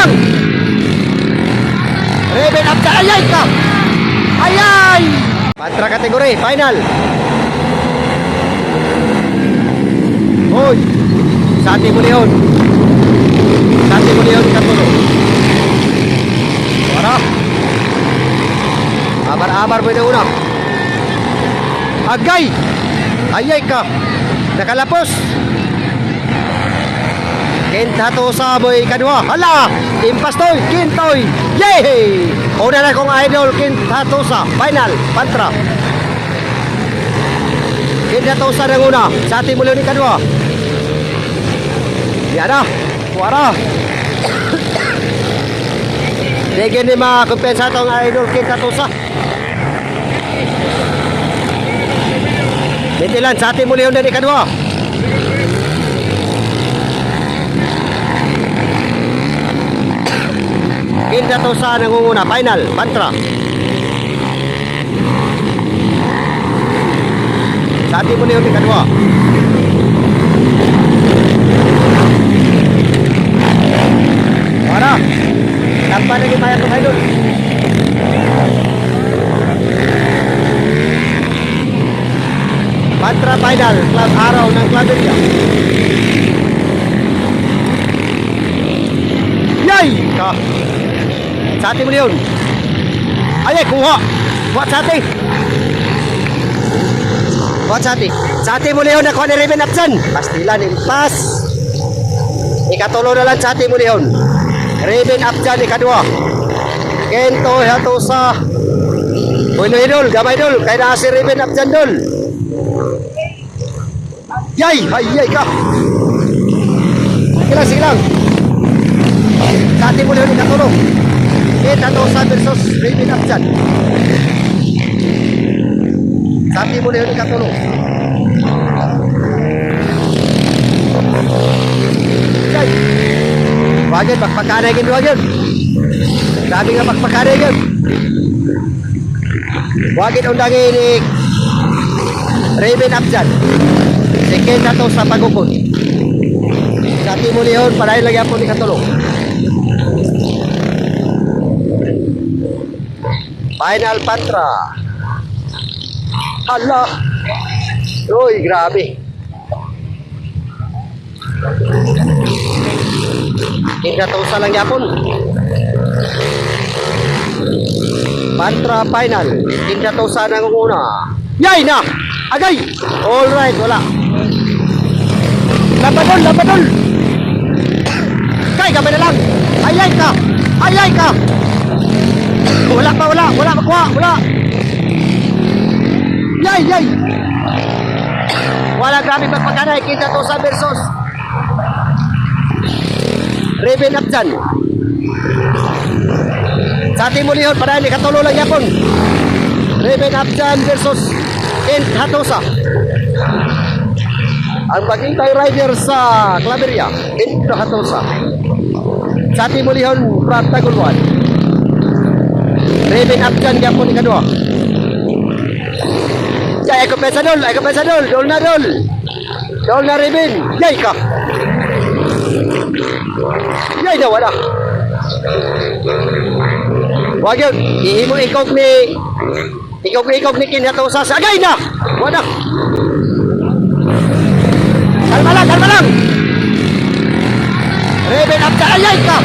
lang. Raven up, ayay ka. Ayay. Patra kategori, final. Hoy. Sati mo leon. Sati mo leon katulo. Wala. Abar-abar mo na una. Agay. Ayay ka. Nakalapos. Kintato sa boy kadua. Hala. Impastoy. Kintoy. Yay! Una na kong idol. Kintato sa final. Patra. Kintato sa ng una. Sati mo leon ni kadua. Yan na. Wara. Degen ni mga kumpensa itong idol Kintato sa. Bitilan, sa ating muli yung dari kadua. Kintato sa nangunguna, final, Patra. Sa ating muli yung dari kadua. Wala. Tampan lagi mayat ng idol. Patra final, club araw ng Claveria. Yay! Ka. Sa ating mo yun. Ayay, kuha. Kuha sa ating. Kuha sa ating. Sa ating mo yun, nakuha ni Raven Upson. Pastilan, impas. Ikatulo na lang sa ating mo yun. Raven Upson, ikadua. Kento, hato sa Bueno idol, gamay idol. Kaya na si Raven Upson dol. Yay! Hayay ka! Sige lang. Sa ating muli ulit katulong. Kintato sa versus Raven Upson. Sa ating muli ulit katulong. Yay! Wagin, magpakanay gin wagin. Sabi nga magpakanay gin. Wagin undangin ni Raven Upson. Sige na to sa pagukod. Sa ating muli yun, parahin lang yan po ni katulong. Final Patra. Hala. Uy, grabe. Kintato lang yapon. Patra final. Kintato sa nangunguna. Yay na! Agay! Alright, wala. Labadol! Kay, gamay na lang. Ayay ka! Wala makuha, wala. Yay! Wala, grabe magpagkanay. Kintato sa versus Raven Upson. Sa ating muli yun, para katulo lang yapon. Raven Upson versus Kintato sa. Ang bagintay rider sa Claveria, Kintato sa. Sa ating muli yun, Pratagulwan. Raven Upson yapon ni kadua. Ay kompensadol. Dol na Raven. Yay ka. Yay na wala. Wag yun. Ihimo ikog ni Kintato sa. Sagay na. Wala. Kalma lang. Raven Upson. Ayay ka.